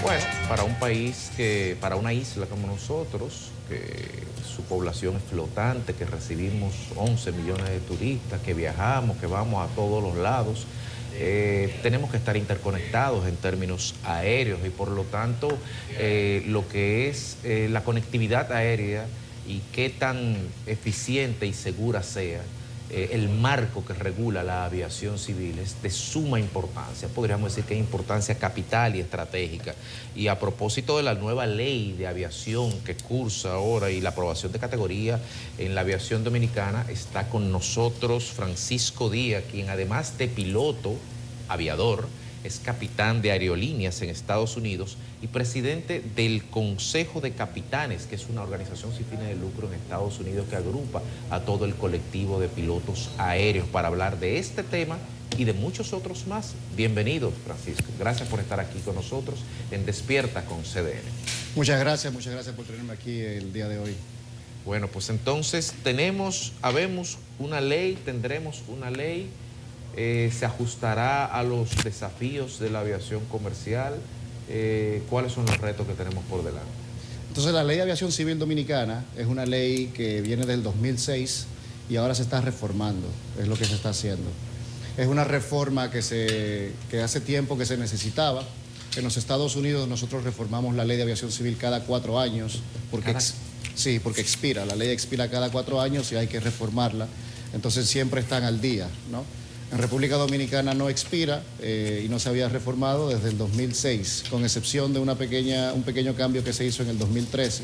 Bueno, para una isla como nosotros, que su población es flotante, que recibimos 11 millones de turistas, que viajamos, que vamos a todos los lados, tenemos que estar interconectados en términos aéreos y por lo tanto lo que es la conectividad aérea y qué tan eficiente y segura sea el marco que regula la aviación civil es de suma importancia, podríamos decir que es importancia capital y estratégica. Y a propósito de la nueva ley de aviación que cursa ahora y la aprobación de categoría en la aviación dominicana, está con nosotros Francisco Díaz, quien además de piloto, aviador, es capitán de aerolíneas en Estados Unidos y presidente del Consejo de Capitanes, que es una organización sin fines de lucro en Estados Unidos que agrupa a todo el colectivo de pilotos aéreos para hablar de este tema y de muchos otros más. Bienvenido, Francisco. Gracias por estar aquí con nosotros en Despierta con CDN. Muchas gracias por tenerme aquí el día de hoy. Bueno, pues entonces habemos una ley, tendremos una ley. Se ajustará a los desafíos de la aviación comercial. ¿Cuáles son los retos que tenemos por delante? Entonces, la Ley de Aviación Civil Dominicana es una ley que viene del 2006 y ahora se está reformando, es lo que se está haciendo. Es una reforma que hace tiempo que se necesitaba. En los Estados Unidos nosotros reformamos la Ley de Aviación Civil cada 4 años, porque expira, la ley expira cada 4 años y hay que reformarla. Entonces siempre están al día, ¿no? En República Dominicana no expira y no se había reformado desde el 2006, con excepción de un pequeño cambio que se hizo en el 2013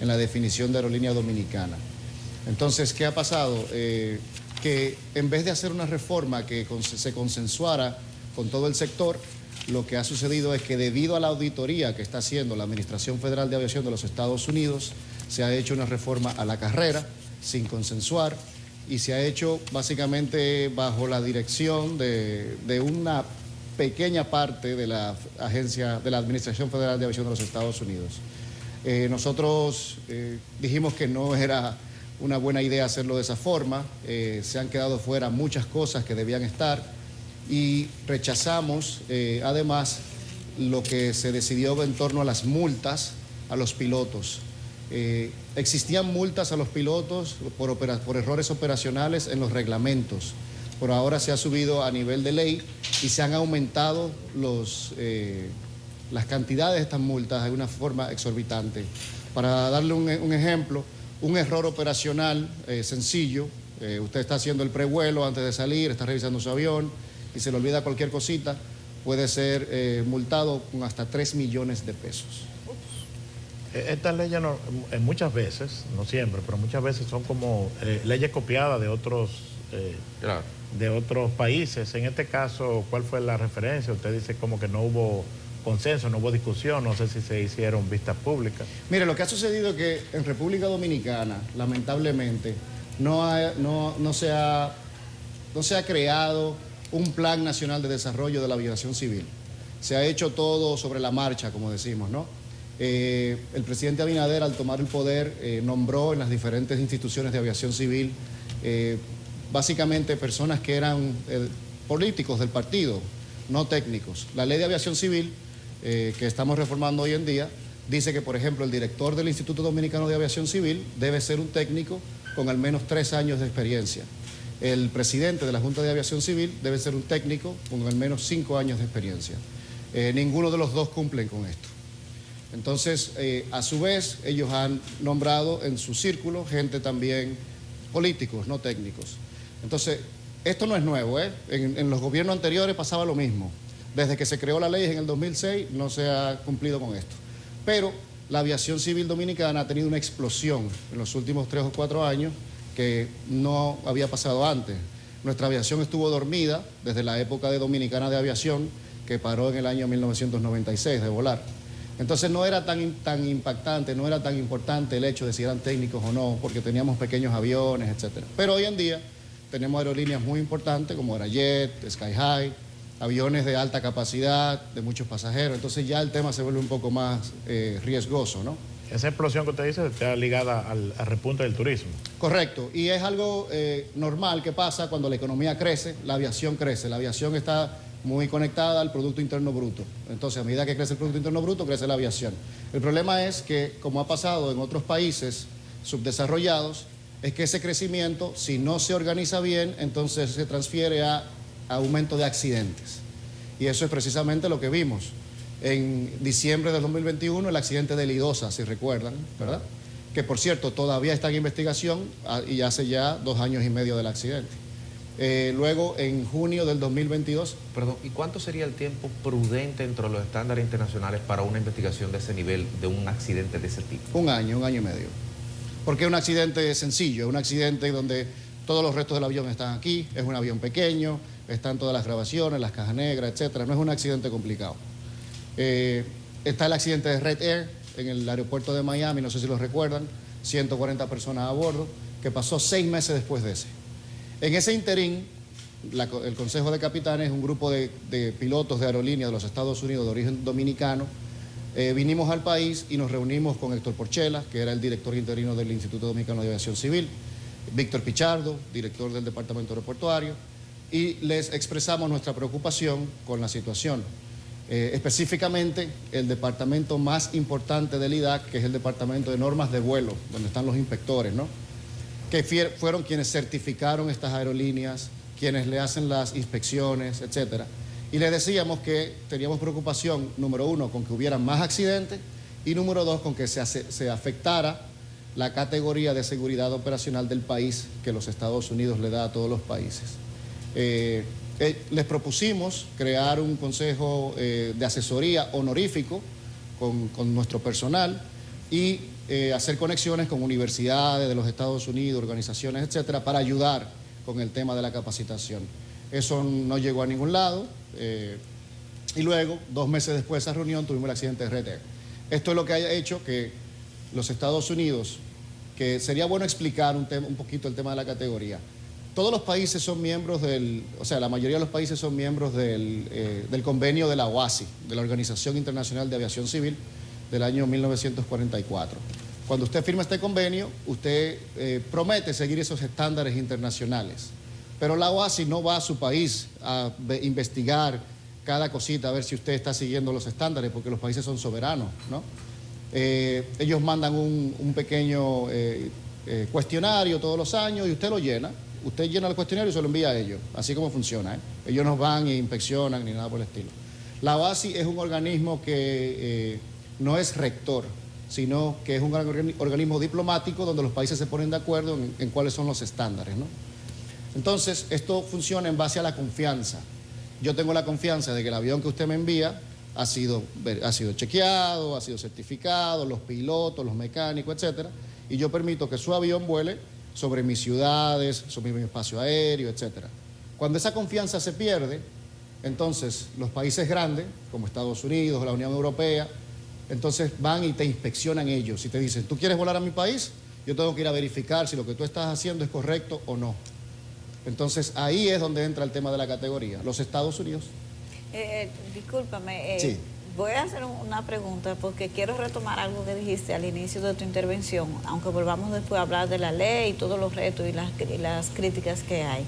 en la definición de aerolínea dominicana. Entonces, ¿qué ha pasado? Que en vez de hacer una reforma que se consensuara con todo el sector, lo que ha sucedido es que debido a la auditoría que está haciendo la Administración Federal de Aviación de los Estados Unidos, se ha hecho una reforma a la carrera, sin consensuar, y se ha hecho básicamente bajo la dirección de una pequeña parte de la Administración Federal de Aviación de los Estados Unidos. Nosotros dijimos que no era una buena idea hacerlo de esa forma, se han quedado fuera muchas cosas que debían estar y rechazamos además lo que se decidió en torno a las multas a los pilotos. Existían multas a los pilotos por errores operacionales en los reglamentos. Por ahora se ha subido a nivel de ley y se han aumentado las cantidades de estas multas de una forma exorbitante. Para darle un ejemplo, un error operacional sencillo, usted está haciendo el prevuelo antes de salir, está revisando su avión y se le olvida cualquier cosita, puede ser multado con hasta 3 millones de pesos. Estas leyes muchas veces, no siempre, pero muchas veces son como leyes copiadas de otros países. En este caso, ¿cuál fue la referencia? Usted dice como que no hubo consenso, no hubo discusión, no sé si se hicieron vistas públicas. Mire, lo que ha sucedido es que en República Dominicana, lamentablemente, no se ha creado un plan nacional de desarrollo de la aviación civil. Se ha hecho todo sobre la marcha, como decimos, ¿no? El presidente Abinader, al tomar el poder, nombró en las diferentes instituciones de aviación civil básicamente personas que eran políticos del partido, no técnicos. La ley de aviación civil que estamos reformando hoy en día dice que, por ejemplo, el director del Instituto Dominicano de Aviación Civil debe ser un técnico con al menos 3 años de experiencia. El presidente de la Junta de Aviación Civil debe ser un técnico con al menos 5 años de experiencia. Ninguno de los dos cumplen con esto. Entonces, a su vez, ellos han nombrado en su círculo gente también políticos, no técnicos. Entonces, esto no es nuevo, ¿eh? En los gobiernos anteriores pasaba lo mismo. Desde que se creó la ley en el 2006 no se ha cumplido con esto. Pero la aviación civil dominicana ha tenido una explosión en los últimos 3 o 4 años que no había pasado antes. Nuestra aviación estuvo dormida desde la época de Dominicana de Aviación, que paró en el año 1996 de volar. Entonces no era tan impactante, no era tan importante el hecho de si eran técnicos o no, porque teníamos pequeños aviones, etc. Pero hoy en día tenemos aerolíneas muy importantes como Aerojet, Sky High, aviones de alta capacidad, de muchos pasajeros. Entonces ya el tema se vuelve un poco más riesgoso, ¿no? Esa explosión que usted dice está ligada al repunte del turismo. Correcto, y es algo normal que pasa cuando la economía crece, la aviación crece. La aviación está muy conectada al Producto Interno Bruto. Entonces, a medida que crece el Producto Interno Bruto, crece la aviación. El problema es que, como ha pasado en otros países subdesarrollados, es que ese crecimiento, si no se organiza bien, entonces se transfiere a aumento de accidentes. Y eso es precisamente lo que vimos. En diciembre del 2021, el accidente de Lidosa, si recuerdan, ¿verdad? Que, por cierto, todavía está en investigación y hace ya 2 años y medio del accidente. Luego, en junio del 2022... Perdón, ¿y cuánto sería el tiempo prudente dentro de los estándares internacionales para una investigación de ese nivel, de un accidente de ese tipo? 1 año, 1 año y medio. Porque es un accidente sencillo, es un accidente donde todos los restos del avión están aquí, es un avión pequeño, están todas las grabaciones, las cajas negras, etcétera. No es un accidente complicado. Está el accidente de Red Air en el aeropuerto de Miami, no sé si lo recuerdan, 140 personas a bordo, que pasó 6 meses después de ese. En ese interín, el Consejo de Capitanes, un grupo de pilotos de aerolíneas de los Estados Unidos de origen dominicano, vinimos al país y nos reunimos con Héctor Porchela, que era el director interino del Instituto Dominicano de Aviación Civil, Víctor Pichardo, director del Departamento Aeroportuario, y les expresamos nuestra preocupación con la situación. Específicamente, el departamento más importante del IDAC, que es el Departamento de Normas de Vuelo, donde están los inspectores, ¿no? Que fueron quienes certificaron estas aerolíneas, quienes le hacen las inspecciones, etcétera. Y les decíamos que teníamos preocupación, número 1, con que hubiera más accidentes y número 2, con que se afectara la categoría de seguridad operacional del país que los Estados Unidos le da a todos los países. Les propusimos crear un consejo de asesoría honorífico con nuestro personal y hacer conexiones con universidades de los Estados Unidos, organizaciones, etcétera, para ayudar con el tema de la capacitación. Eso no llegó a ningún lado y luego, 2 meses después de esa reunión, tuvimos el accidente de Red Air. Esto es lo que ha hecho que los Estados Unidos, que sería bueno explicar un poquito el tema de la categoría. Todos los países son miembros la mayoría de los países son miembros del convenio de la OASI, de la Organización Internacional de Aviación Civil, del año 1944. Cuando usted firma este convenio, usted promete seguir esos estándares internacionales. Pero la OASI no va a su país a investigar cada cosita, a ver si usted está siguiendo los estándares, porque los países son soberanos, ¿no? Ellos mandan un pequeño cuestionario todos los años y usted lo llena. Usted llena el cuestionario y se lo envía a ellos, así como funciona, ¿eh? Ellos no van e inspeccionan ni nada por el estilo. La OASI es un organismo que no es rector, sino que es un organismo diplomático donde los países se ponen de acuerdo en cuáles son los estándares, ¿no? Entonces, esto funciona en base a la confianza. Yo tengo la confianza de que el avión que usted me envía ha sido chequeado, ha sido certificado, los pilotos, los mecánicos, etcétera, y yo permito que su avión vuele sobre mis ciudades, sobre mi espacio aéreo, etcétera. Cuando esa confianza se pierde, entonces los países grandes, como Estados Unidos, la Unión Europea, entonces van y te inspeccionan ellos y te dicen, ¿tú quieres volar a mi país? Yo tengo que ir a verificar si lo que tú estás haciendo es correcto o no. Entonces ahí es donde entra el tema de la categoría. Los Estados Unidos. Discúlpame, sí. Voy a hacer una pregunta porque quiero retomar algo que dijiste al inicio de tu intervención, aunque volvamos después a hablar de la ley y todos los retos y las críticas que hay.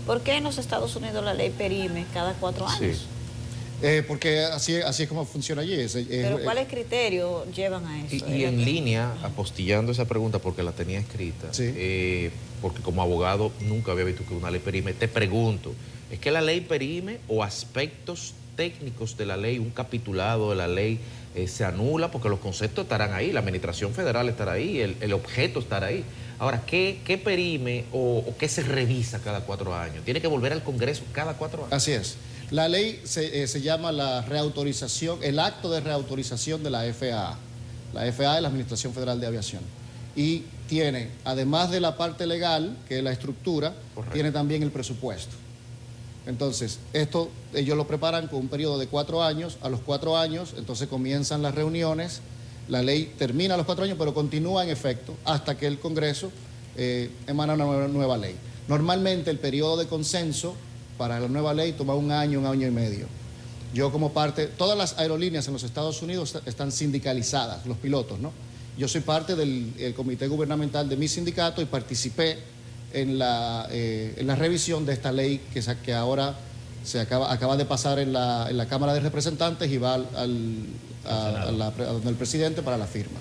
¿Por qué en los Estados Unidos la ley perime cada 4 años? Sí. Porque así es como funciona allí. ¿Pero cuáles criterios llevan a eso? Y en línea, apostillando esa pregunta porque la tenía escrita, sí. Porque como abogado nunca había visto que una ley perime, te pregunto, ¿es que la ley perime o aspectos técnicos de la ley, un capitulado de la ley se anula? Porque los conceptos estarán ahí, la administración federal estará ahí, el objeto estará ahí. Ahora, ¿qué perime o qué se revisa cada 4 años? ¿Tiene que volver al Congreso cada 4 años? Así es. La ley se llama la reautorización, el acto de reautorización de la FAA. La FAA es la Administración Federal de Aviación. Y tiene, además de la parte legal, que es la estructura, correcto, tiene también el presupuesto. Entonces, esto ellos lo preparan con un periodo de 4 años. A los 4 años, entonces comienzan las reuniones. La ley termina a los 4 años, pero continúa en efecto hasta que el Congreso emana una nueva ley. Normalmente el periodo de consenso para la nueva ley toma 1 año, 1 año y medio. Yo como parte, todas las aerolíneas en los Estados Unidos están sindicalizadas, los pilotos, ¿no? Yo soy parte del comité gubernamental de mi sindicato y participé en la revisión de esta ley que ahora acaba de pasar en la Cámara de Representantes y va a donde el presidente para la firma.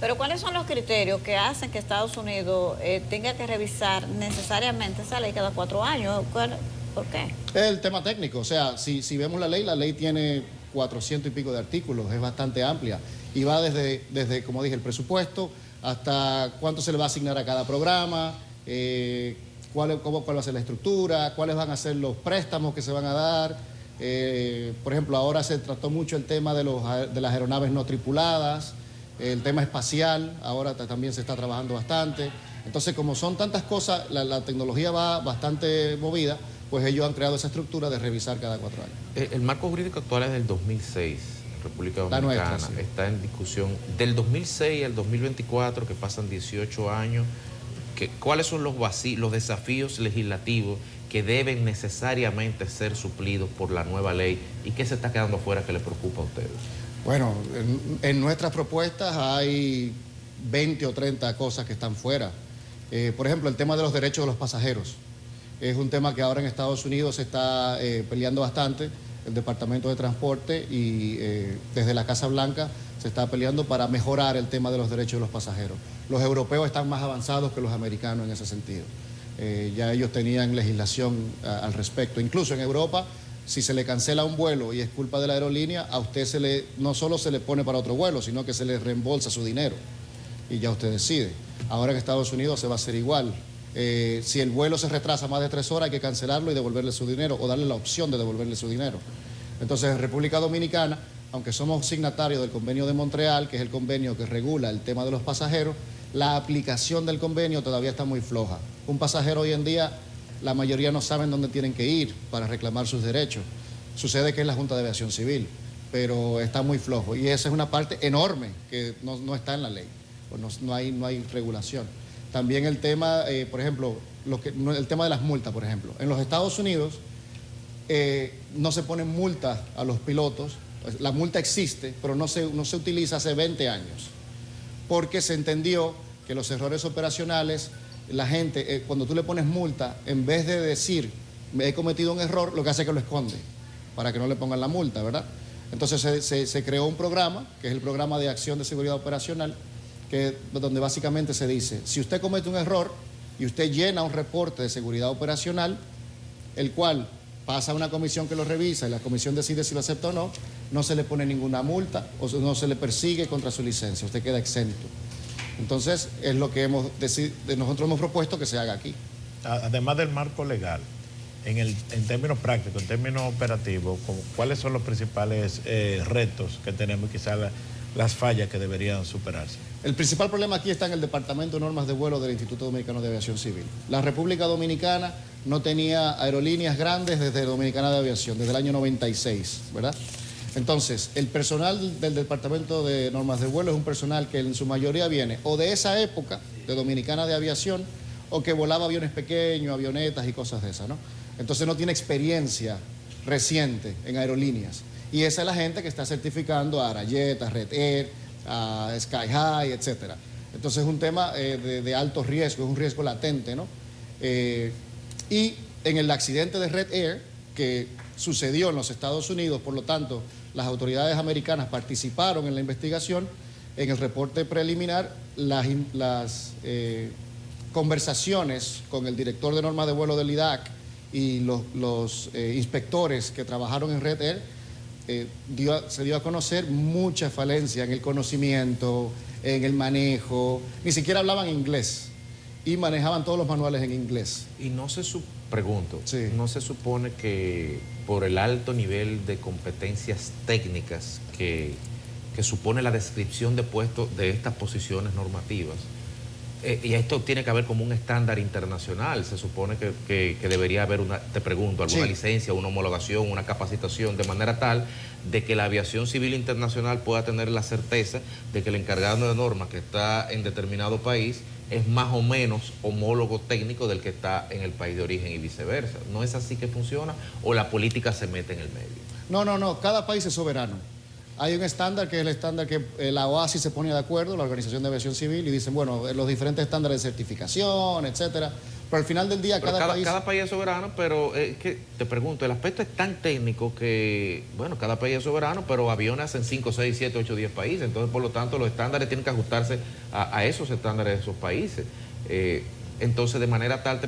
Pero ¿cuáles son los criterios que hacen que Estados Unidos tenga que revisar necesariamente esa ley cada 4 años? ¿Por qué? El tema técnico, o sea, si vemos la ley tiene 400 y pico de artículos, es bastante amplia y va desde como dije, el presupuesto hasta cuánto se le va a asignar a cada programa, cuál va a ser la estructura, cuáles van a ser los préstamos que se van a dar. Por ejemplo, ahora se trató mucho el tema de las aeronaves no tripuladas, el tema espacial, ahora también se está trabajando bastante. Entonces, como son tantas cosas, la tecnología va bastante movida, pues ellos han creado esa estructura de revisar cada 4 años. El marco jurídico actual es del 2006, República Dominicana. Nuestra, sí. Está en discusión del 2006 al 2024, que pasan 18 años. ¿Cuáles son los desafíos legislativos que deben necesariamente ser suplidos por la nueva ley y qué se está quedando fuera que les preocupa a ustedes? Bueno, en nuestras propuestas hay 20 o 30 cosas que están fuera. Por ejemplo, el tema de los derechos de los pasajeros. Es un tema que ahora en Estados Unidos se está peleando bastante, el Departamento de Transporte y desde la Casa Blanca se está peleando para mejorar el tema de los derechos de los pasajeros. Los europeos están más avanzados que los americanos en ese sentido. Ya ellos tenían legislación al respecto. Incluso en Europa, si se le cancela un vuelo y es culpa de la aerolínea, a usted no solo se le pone para otro vuelo, sino que se le reembolsa su dinero y ya usted decide. Ahora en Estados Unidos se va a hacer igual. Si el vuelo se retrasa más de 3 horas, hay que cancelarlo y devolverle su dinero o darle la opción de devolverle su dinero. Entonces, en República Dominicana, aunque somos signatarios del Convenio de Montreal, que es el convenio que regula el tema de los pasajeros, la aplicación del convenio todavía está muy floja. Un pasajero hoy en día, la mayoría no saben dónde tienen que ir para reclamar sus derechos. Sucede que es la Junta de Aviación Civil, pero está muy flojo. Y esa es una parte enorme que no está en la ley, pues no hay regulación. También el tema, por ejemplo, el tema de las multas, por ejemplo. En los Estados Unidos no se ponen multas a los pilotos. La multa existe, pero no se utiliza hace 20 años, porque se entendió que los errores operacionales, la gente, cuando tú le pones multa, en vez de decir, he cometido un error, lo que hace es que lo esconde, para que no le pongan la multa, ¿verdad? Entonces se creó un programa, que es el Programa de Acción de Seguridad Operacional, donde básicamente se dice, si usted comete un error y usted llena un reporte de seguridad operacional, el cual pasa a una comisión que lo revisa y la comisión decide si lo acepta o no, no se le pone ninguna multa o no se le persigue contra su licencia, usted queda exento. Entonces, es lo que nosotros hemos propuesto que se haga aquí. Además del marco legal, en términos prácticos, en términos operativos, ¿cuáles son los principales retos que tenemos y quizás las fallas que deberían superarse? El principal problema aquí está en el Departamento de Normas de Vuelo del Instituto Dominicano de Aviación Civil. La República Dominicana no tenía aerolíneas grandes desde Dominicana de Aviación, desde el año 96, ¿verdad? Entonces, el personal del Departamento de Normas de Vuelo es un personal que en su mayoría viene o de esa época, de Dominicana de Aviación, o que volaba aviones pequeños, avionetas y cosas de esas, ¿no? Entonces no tiene experiencia reciente en aerolíneas. Y esa es la gente que está certificando a Arayet, a Red Air, a Sky High, etc. Entonces es un tema de alto riesgo, es un riesgo latente, ¿no? Y en el accidente de Red Air, que sucedió en los Estados Unidos, por lo tanto, las autoridades americanas participaron en la investigación. En el reporte preliminar, las conversaciones con el director de normas de vuelo del IDAC y los inspectores que trabajaron en Red Air, se dio a conocer mucha falencia en el conocimiento, en el manejo, ni siquiera hablaban inglés y manejaban todos los manuales en inglés. Y no se pregunto, sí. ¿No se supone que por el alto nivel de competencias técnicas que supone la descripción de puestos de estas posiciones normativas, y esto tiene que haber como un estándar internacional, se supone que debería haber te pregunto, alguna licencia, una homologación, una capacitación, de manera tal de que la aviación civil internacional pueda tener la certeza de que el encargado de normas que está en determinado país es más o menos homólogo técnico del que está en el país de origen y viceversa? ¿No es así que funciona o la política se mete en el medio? No, cada país es soberano. Hay un estándar que es el estándar que la OASI se pone de acuerdo, la Organización de Aviación Civil, y dicen, bueno, los diferentes estándares de certificación, etcétera, Pero al final del día, Pero cada país... cada país es soberano, pero que te pregunto, el aspecto es tan técnico que, bueno, cada país es soberano, pero aviones en 5, 6, 7, 8, 10 países. Entonces, por lo tanto, los estándares tienen que ajustarse a esos estándares de esos países. Entonces, de manera tal,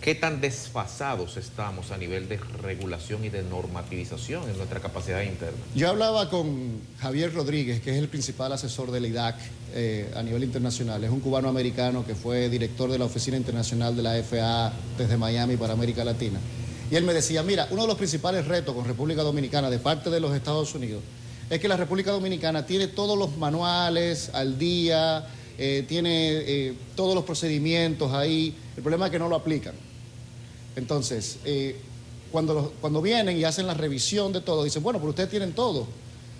¿qué tan desfasados estamos a nivel de regulación y de normativización en nuestra capacidad interna? Yo hablaba con Javier Rodríguez, que es el principal asesor del IDAC a nivel internacional. Es un cubano-americano que fue director de la Oficina Internacional de la FAA desde Miami para América Latina. Y él me decía, mira, uno de los principales retos con República Dominicana de parte de los Estados Unidos es que la República Dominicana tiene todos los manuales al día, tiene todos los procedimientos ahí. El problema es que no lo aplican. Entonces, cuando vienen y hacen la revisión de todo, dicen, bueno, pero ustedes tienen todo.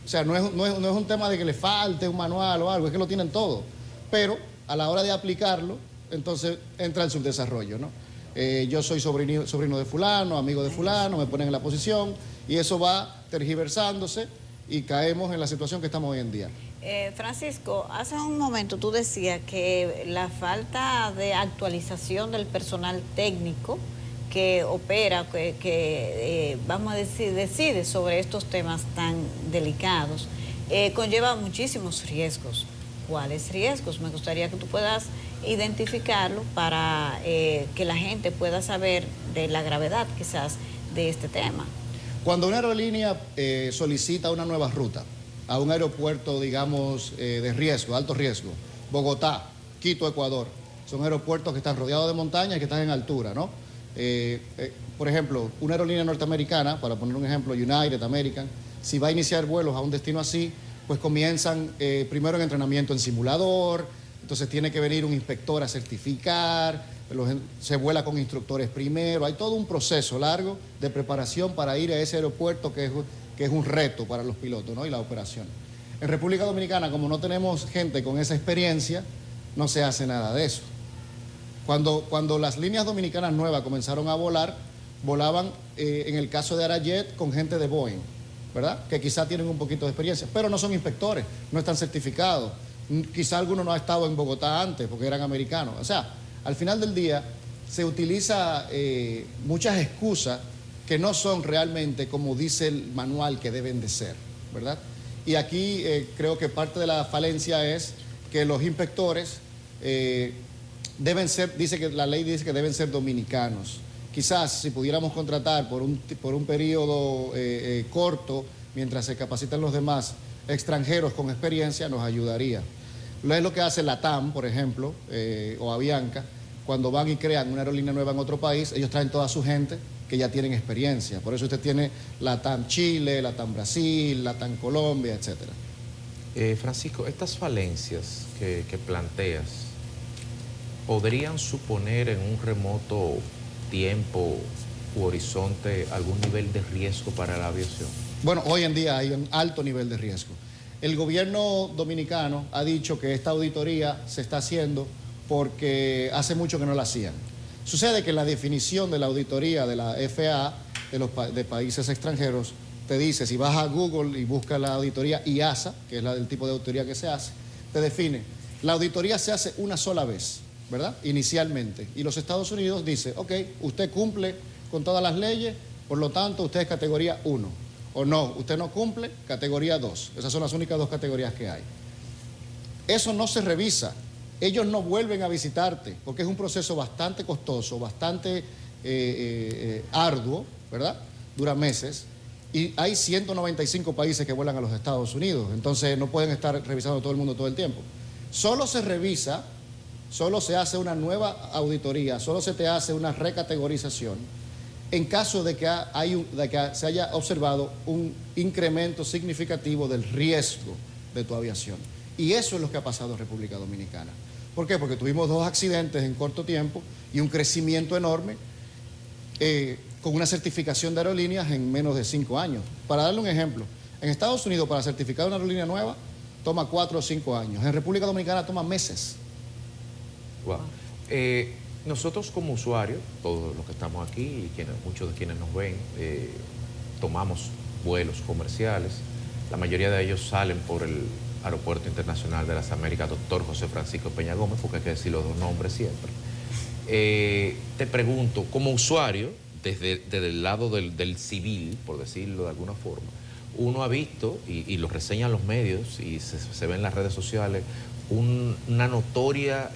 O sea, no es un tema de que le falte un manual o algo, es que lo tienen todo. Pero a la hora de aplicarlo, entonces entra el subdesarrollo, ¿no? Yo soy sobrino de fulano, amigo de fulano, me ponen en la posición y eso va tergiversándose y caemos en la situación que estamos hoy en día. Francisco, hace un momento tú decías que la falta de actualización del personal técnico que opera, vamos a decir, decide sobre estos temas tan delicados, conlleva muchísimos riesgos. ¿Cuáles riesgos? Me gustaría que tú puedas identificarlo para que la gente pueda saber de la gravedad quizás de este tema. Cuando una aerolínea solicita una nueva ruta a un aeropuerto, digamos, de riesgo, alto riesgo, Bogotá, Quito, Ecuador, son aeropuertos que están rodeados de montañas y que están en altura, ¿no? Por ejemplo, una aerolínea norteamericana, para poner un ejemplo, United, American, si va a iniciar vuelos a un destino así, pues comienzan primero en entrenamiento en simulador, entonces tiene que venir un inspector a certificar, se vuela con instructores primero, hay todo un proceso largo de preparación para ir a ese aeropuerto que es un reto para los pilotos, ¿no? Y la operación. En República Dominicana, como no tenemos gente con esa experiencia, no se hace nada de eso. Cuando las líneas dominicanas nuevas comenzaron a volar, volaban en el caso de Arajet con gente de Boeing, ¿verdad? Que quizá tienen un poquito de experiencia, pero no son inspectores, no están certificados. Quizá alguno no ha estado en Bogotá antes porque eran americanos. O sea, al final del día se utiliza muchas excusas que no son realmente como dice el manual que deben de ser, ¿verdad? Y aquí creo que parte de la falencia es que los inspectores deben ser, la ley dice que deben ser dominicanos. Quizás si pudiéramos contratar por un periodo corto, mientras se capacitan los demás extranjeros con experiencia, nos ayudaría. Es lo que hace la TAM, por ejemplo, o Avianca, cuando van y crean una aerolínea nueva en otro país, ellos traen toda su gente que ya tienen experiencia. Por eso usted tiene la TAM Chile, la TAM Brasil, la TAM Colombia, etc. Francisco, estas falencias que planteas podrían suponer en un remoto tiempo u horizonte algún nivel de riesgo para la aviación. Bueno, hoy en día hay un alto nivel de riesgo. El gobierno dominicano ha dicho que esta auditoría se está haciendo porque hace mucho que no la hacían. Sucede que la definición de la auditoría de la FAA de países extranjeros te dice, si vas a Google y buscas la auditoría IASA, que es la del tipo de auditoría que se hace, te define, la auditoría se hace una sola vez, ¿verdad? Inicialmente. Y los Estados Unidos dice, ok, usted cumple con todas las leyes, por lo tanto usted es categoría 1. O no, usted no cumple, categoría 2. Esas son las únicas dos categorías que hay. Eso no se revisa. Ellos no vuelven a visitarte, porque es un proceso bastante costoso, bastante arduo, ¿verdad? Dura meses. Y hay 195 países que vuelan a los Estados Unidos, entonces no pueden estar revisando todo el mundo todo el tiempo. Solo se revisa, solo se hace una nueva auditoría, solo se te hace una recategorización en caso de que se haya observado un incremento significativo del riesgo de tu aviación. Y eso es lo que ha pasado en República Dominicana. ¿Por qué? Porque tuvimos 2 accidentes en corto tiempo y un crecimiento enorme con una certificación de aerolíneas en menos de 5 años. Para darle un ejemplo, en Estados Unidos para certificar una aerolínea nueva toma 4 o 5 años. En República Dominicana toma meses. Wow. Nosotros como usuarios, todos los que estamos aquí y muchos de quienes nos ven, tomamos vuelos comerciales. La mayoría de ellos salen por el Aeropuerto Internacional de las Américas, Dr. José Francisco Peña Gómez, porque hay que decir los 2 nombres siempre. Te pregunto, como usuario, desde el lado del civil, por decirlo de alguna forma, uno ha visto, y lo reseñan los medios y se ve en las redes sociales, una notoria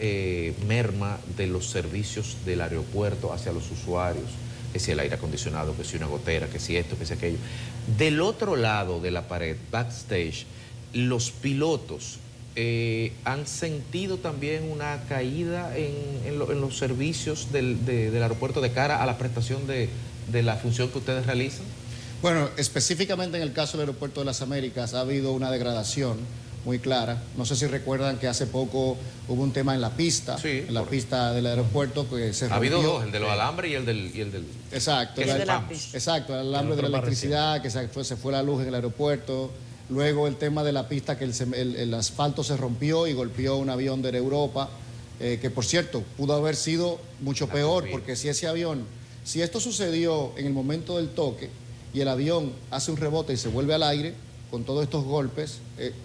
merma de los servicios del aeropuerto hacia los usuarios, que si el aire acondicionado, que si una gotera, que si esto, que si aquello. Del otro lado de la pared, backstage, los pilotos han sentido también una caída en los servicios del aeropuerto de cara a la prestación de la función que ustedes realizan. Bueno, específicamente en el caso del Aeropuerto de las Américas ha habido una degradación muy clara. No sé si recuerdan que hace poco hubo un tema en la pista, sí, en la pista del aeropuerto que se rompió. Ha habido dos, el de los alambres y el del Exacto, el de la pista. Exacto, el alambre de la electricidad, que se fue la luz en el aeropuerto. Luego el tema de la pista, que el asfalto se rompió y golpeó un avión de Europa, que por cierto, pudo haber sido mucho peor, porque si esto sucedió en el momento del toque y el avión hace un rebote y se vuelve al aire, con todos estos golpes,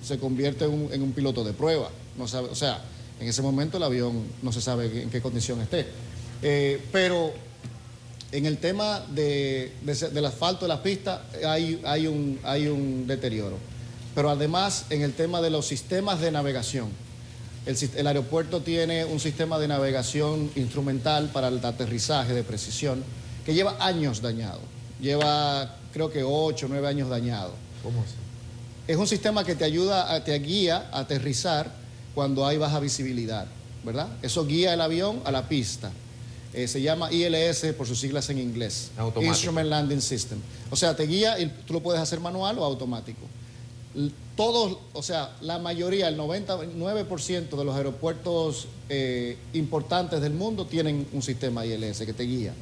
se convierte en un piloto de prueba. No sabe, o sea, en ese momento el avión no se sabe en qué condición esté. Pero en el tema del asfalto de las pistas hay un deterioro. Pero además, en el tema de los sistemas de navegación, el aeropuerto tiene un sistema de navegación instrumental para el aterrizaje de precisión que lleva años dañado. Lleva, creo que 8 o 9 años dañado. ¿Cómo así? Es un sistema que te guía a aterrizar cuando hay baja visibilidad, ¿verdad? Eso guía el avión a la pista. Se llama ILS por sus siglas en inglés. Automático. Instrument Landing System. O sea, te guía y tú lo puedes hacer manual o automático. Todos, o sea, la mayoría, el 99% de los aeropuertos importantes del mundo tienen un sistema ILS que te guía.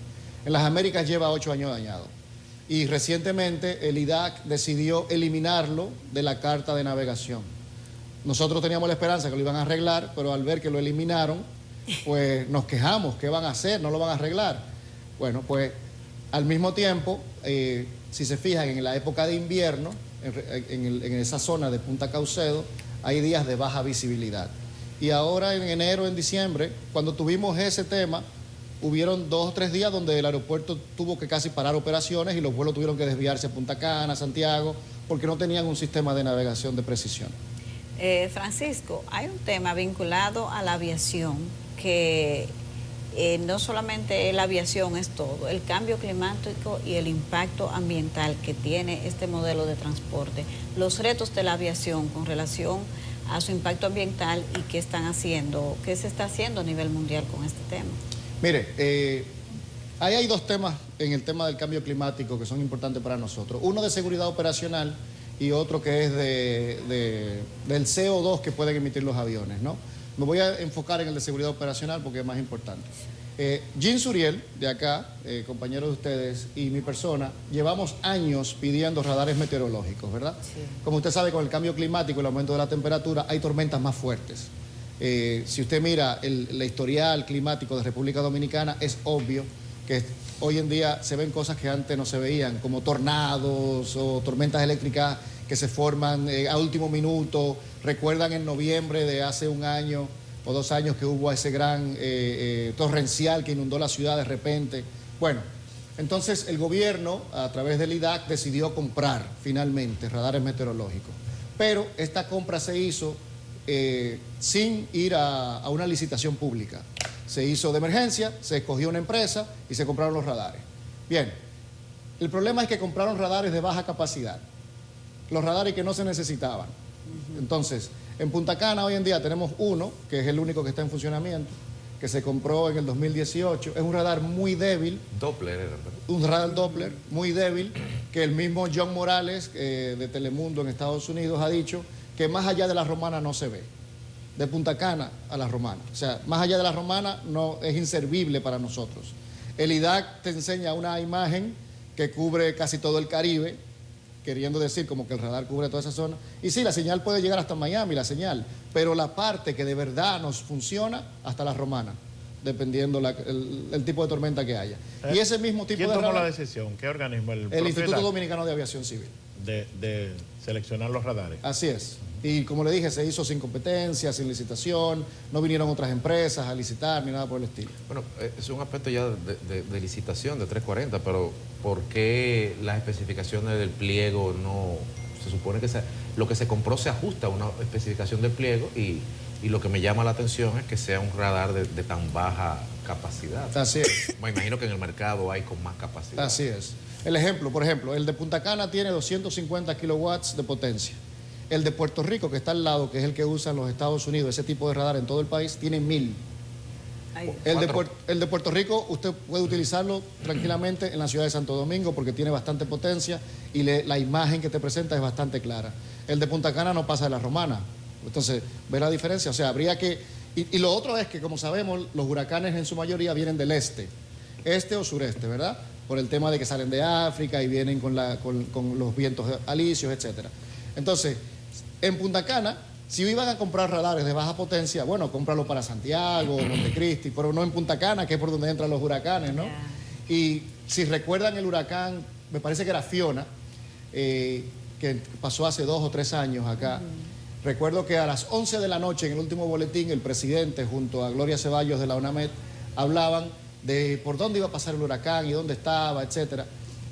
En las Américas lleva 8 años dañado. Y recientemente el IDAC decidió eliminarlo de la carta de navegación. Nosotros teníamos la esperanza que lo iban a arreglar, pero al ver que lo eliminaron, pues nos quejamos. ¿Qué van a hacer? ¿No lo van a arreglar? Bueno, pues al mismo tiempo, si se fijan, en la época de invierno, en esa zona de Punta Caucedo, hay días de baja visibilidad. Y ahora en enero, en diciembre, cuando tuvimos ese tema, hubieron 2 o 3 días donde el aeropuerto tuvo que casi parar operaciones y los vuelos tuvieron que desviarse a Punta Cana, Santiago, porque no tenían un sistema de navegación de precisión. Francisco, hay un tema vinculado a la aviación que no solamente la aviación es todo, el cambio climático y el impacto ambiental que tiene este modelo de transporte, los retos de la aviación con relación a su impacto ambiental y qué se está haciendo a nivel mundial con este tema. Mire, ahí hay 2 temas en el tema del cambio climático que son importantes para nosotros. Uno de seguridad operacional y otro que es del CO2 que pueden emitir los aviones, ¿no? Me voy a enfocar en el de seguridad operacional porque es más importante. Jean Suriel, de acá, compañero de ustedes, y mi persona, llevamos años pidiendo radares meteorológicos, ¿verdad? Sí. Como usted sabe, con el cambio climático y el aumento de la temperatura, hay tormentas más fuertes. Si usted mira el historial climático de República Dominicana, es obvio que hoy en día se ven cosas que antes no se veían, como tornados o tormentas eléctricas que se forman a último minuto. Recuerdan en noviembre de hace 1 año o 2 años que hubo ese gran torrencial que inundó la ciudad de repente. Bueno, entonces el gobierno, a través del IDAC, decidió comprar finalmente radares meteorológicos. Pero esta compra se hizo sin ir a una licitación pública. Se hizo de emergencia, se escogió una empresa y se compraron los radares. Bien, el problema es que compraron radares de baja capacidad, los radares que no se necesitaban. Entonces, en Punta Cana hoy en día tenemos uno, que es el único que está en funcionamiento, que se compró en el 2018. Es un radar muy débil. Doppler era, ¿verdad? Un radar Doppler muy débil, que el mismo John Morales de Telemundo en Estados Unidos ha dicho que más allá de la Romana no se ve, de Punta Cana a la Romana. O sea, más allá de la Romana no es inservible para nosotros. El IDAC te enseña una imagen que cubre casi todo el Caribe, queriendo decir como que el radar cubre toda esa zona. Y sí, la señal puede llegar hasta Miami, la señal, pero la parte que de verdad nos funciona hasta la Romana, dependiendo el tipo de tormenta que haya. Y ese mismo tipo de radar... ¿Quién tomó la decisión? ¿Qué organismo? El Instituto Dominicano de Aviación Civil. De seleccionar los radares. Así es. Y como le dije, se hizo sin competencia, sin licitación, no vinieron otras empresas a licitar ni nada por el estilo. Bueno, es un aspecto ya de licitación de 340, pero ¿por qué las especificaciones del pliego no... Se supone que lo que se compró se ajusta a una especificación del pliego y lo que me llama la atención es que sea un radar de tan baja capacidad. Así es. Me imagino que en el mercado hay con más capacidad. Así es. El ejemplo, por ejemplo, el de Punta Cana tiene 250 kilowatts de potencia. El de Puerto Rico, que está al lado, que es el que usan los Estados Unidos, ese tipo de radar en todo el país, tiene 1000. El de Puerto Rico usted puede utilizarlo tranquilamente en la ciudad de Santo Domingo porque tiene bastante potencia y la imagen que te presenta es bastante clara. El de Punta Cana no pasa de la Romana. Entonces, ¿ve la diferencia? O sea, habría que... Y lo otro es que, como sabemos, los huracanes en su mayoría vienen del este o sureste, ¿verdad? Por el tema de que salen de África y vienen con los vientos alisios, etcétera. Entonces, en Punta Cana, si iban a comprar radares de baja potencia, bueno, cómpralo para Santiago, Montecristi, pero no en Punta Cana, que es por donde entran los huracanes, ¿no? Yeah. Y si recuerdan el huracán, me parece que era Fiona, que pasó hace 2 o 3 años acá. Recuerdo que a las 11 de la noche, en el último boletín, el presidente junto a Gloria Ceballos de la UNAMED hablaban de por dónde iba a pasar el huracán y dónde estaba, etcétera.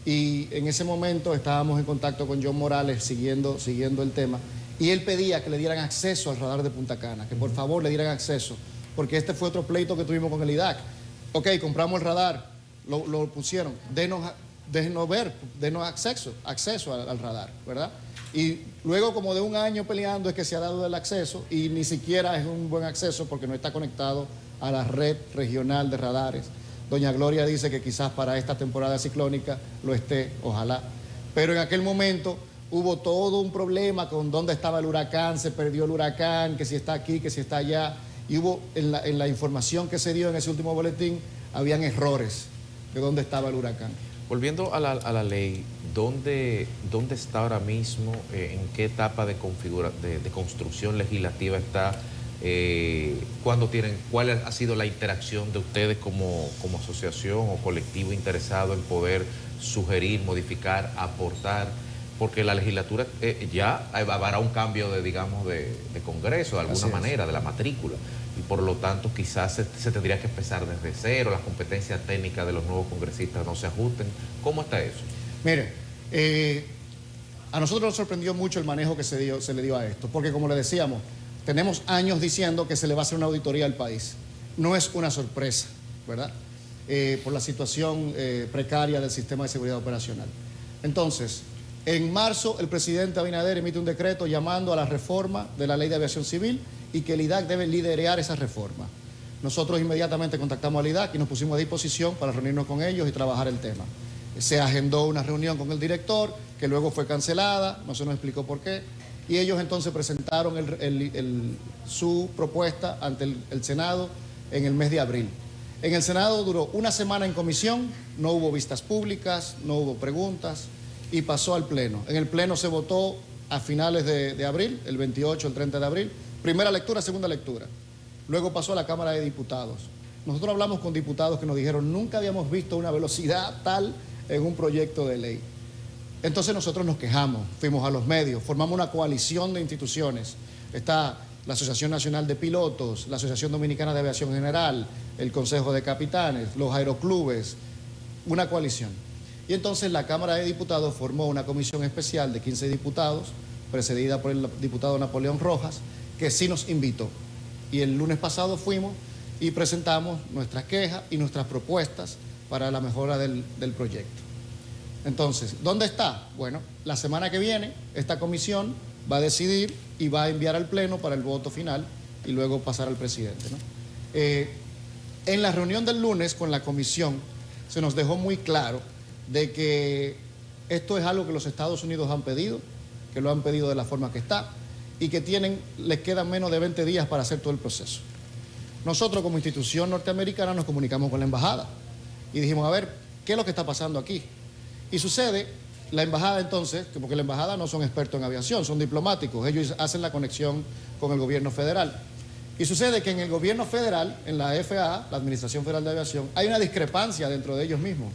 Y en ese momento estábamos en contacto con John Morales siguiendo el tema. Y él pedía que le dieran acceso al radar de Punta Cana, que por favor le dieran acceso, porque este fue otro pleito que tuvimos con el IDAC. Ok, compramos el radar, lo pusieron, déjenos ver, denos acceso al radar, ¿verdad? Y luego como de 1 año peleando es que se ha dado el acceso y ni siquiera es un buen acceso porque no está conectado a la red regional de radares. Doña Gloria dice que quizás para esta temporada ciclónica lo esté, ojalá. Pero en aquel momento hubo todo un problema con dónde estaba el huracán, se perdió el huracán, que si está aquí, que si está allá. Y hubo, en la información que se dio en ese último boletín, habían errores de dónde estaba el huracán. Volviendo a la ley, ¿dónde está ahora mismo? ¿En qué etapa de construcción legislativa está? ¿Cuál ha sido la interacción de ustedes como asociación o colectivo interesado en poder sugerir, modificar, aportar? Porque la legislatura ya habrá un cambio de Congreso, de alguna manera, de la matrícula. Y por lo tanto quizás se tendría que empezar desde cero, las competencias técnicas de los nuevos congresistas no se ajusten. ¿Cómo está eso? Mire, a nosotros nos sorprendió mucho el manejo que se le dio a esto, porque como le decíamos, tenemos años diciendo que se le va a hacer una auditoría al país. No es una sorpresa, ¿verdad? Por la situación precaria del sistema de seguridad operacional. Entonces, en marzo el presidente Abinader emite un decreto llamando a la reforma de la Ley de Aviación Civil y que el IDAC debe liderar esa reforma. Nosotros inmediatamente contactamos al IDAC y nos pusimos a disposición para reunirnos con ellos y trabajar el tema. Se agendó una reunión con el director, que luego fue cancelada, no se nos explicó por qué, y ellos entonces presentaron su propuesta ante el Senado en el mes de abril. En el Senado duró 1 semana en comisión, no hubo vistas públicas, no hubo preguntas, y pasó al Pleno. En el Pleno se votó a finales de abril, el 28, el 30 de abril, primera lectura, segunda lectura. Luego pasó a la Cámara de Diputados. Nosotros hablamos con diputados que nos dijeron, nunca habíamos visto una velocidad tal en un proyecto de ley. Entonces nosotros nos quejamos, fuimos a los medios, formamos una coalición de instituciones. Está la Asociación Nacional de Pilotos, la Asociación Dominicana de Aviación General, el Consejo de Capitanes, los aeroclubes, una coalición. Y entonces la Cámara de Diputados formó una comisión especial de 15 diputados, precedida por el diputado Napoleón Rojas, que sí nos invitó. Y el lunes pasado fuimos y presentamos nuestras quejas y nuestras propuestas para la mejora del proyecto. Entonces, ¿dónde está? Bueno, la semana que viene esta comisión va a decidir y va a enviar al Pleno para el voto final y luego pasar al presidente, ¿no? En la reunión del lunes con la comisión se nos dejó muy claro de que esto es algo que los Estados Unidos han pedido, que lo han pedido de la forma que está y que les quedan menos de 20 días para hacer todo el proceso. Nosotros como institución norteamericana nos comunicamos con la embajada y dijimos, a ver, ¿qué es lo que está pasando aquí? Y sucede, la embajada entonces, porque la embajada no son expertos en aviación, son diplomáticos, ellos hacen la conexión con el gobierno federal. Y sucede que en el gobierno federal, en la FAA, la Administración Federal de Aviación, hay una discrepancia dentro de ellos mismos.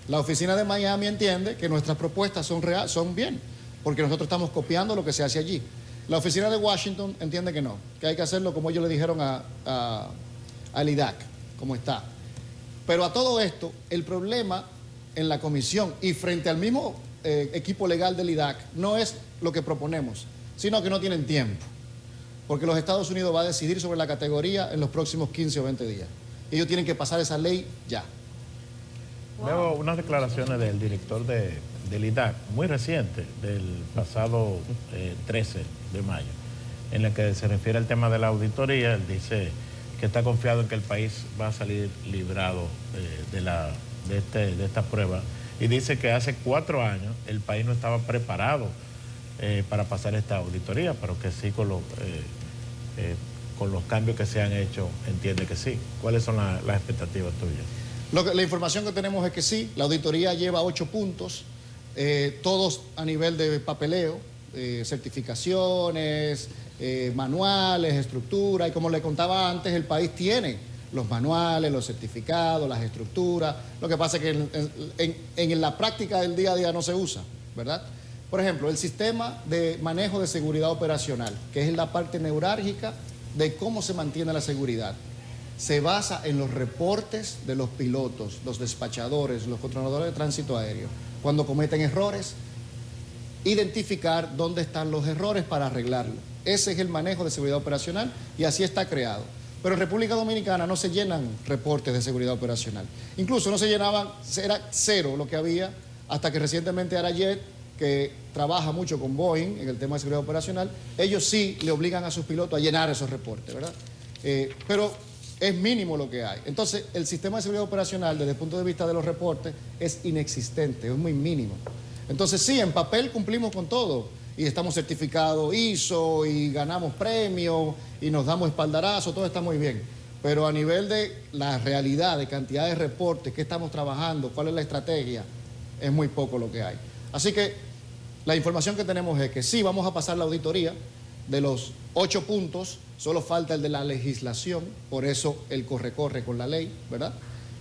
La oficina de Miami entiende que nuestras propuestas son bien, porque nosotros estamos copiando lo que se hace allí. La oficina de Washington entiende que no, que hay que hacerlo como ellos le dijeron al IDAC, como está. Pero a todo esto, el problema en la comisión y frente al mismo equipo legal del IDAC no es lo que proponemos, sino que no tienen tiempo. Porque los Estados Unidos va a decidir sobre la categoría en los próximos 15 o 20 días. Ellos tienen que pasar esa ley ya. Veo unas declaraciones del director del IDAC, muy reciente, del pasado 13 de mayo, en la que se refiere al tema de la auditoría. Él dice que está confiado en que el país va a salir librado de esta prueba, y dice que hace 4 años el país no estaba preparado para pasar esta auditoría, pero que sí con los cambios que se han hecho entiende que sí. ¿Cuáles son las expectativas tuyas? La información que tenemos es que sí, la auditoría lleva 8 puntos, todos a nivel de papeleo, certificaciones, manuales, estructura, y como le contaba antes, el país tiene los manuales, los certificados, las estructuras. Lo que pasa es que en la práctica del día a día no se usa, ¿verdad? Por ejemplo, el sistema de manejo de seguridad operacional, que es la parte neurálgica de cómo se mantiene la seguridad, se basa en los reportes de los pilotos, los despachadores, los controladores de tránsito aéreo. Cuando cometen errores, identificar dónde están los errores para arreglarlo. Ese es el manejo de seguridad operacional y así está creado. Pero en República Dominicana no se llenan reportes de seguridad operacional. Incluso no se llenaban, era 0 lo que había, hasta que recientemente Arajet, que trabaja mucho con Boeing en el tema de seguridad operacional, ellos sí le obligan a sus pilotos a llenar esos reportes, ¿verdad? Pero es mínimo lo que hay. Entonces, el sistema de seguridad operacional, desde el punto de vista de los reportes, es inexistente, es muy mínimo. Entonces, sí, en papel cumplimos con todo, y estamos certificados ISO, y ganamos premios, y nos damos espaldarazo, todo está muy bien. Pero a nivel de la realidad, de cantidad de reportes, qué estamos trabajando, cuál es la estrategia, es muy poco lo que hay. Así que la información que tenemos es que sí, vamos a pasar la auditoría. De los 8 puntos, solo falta el de la legislación, por eso el corre-corre con la ley, ¿verdad?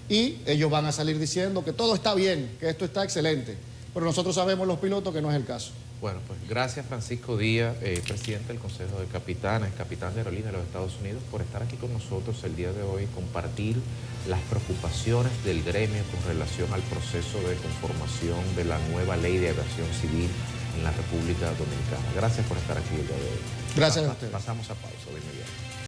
Y ellos van a salir diciendo que todo está bien, que esto está excelente, pero nosotros sabemos los pilotos que no es el caso. Bueno, pues gracias Francisco Díaz, presidente del Consejo de Capitanes, capitán de aerolínea de los Estados Unidos, por estar aquí con nosotros el día de hoy, compartir las preocupaciones del gremio con relación al proceso de conformación de la nueva ley de aviación civil en la República Dominicana. Gracias por estar aquí el día de hoy. Gracias a ustedes. Pasamos a pausa de inmediato.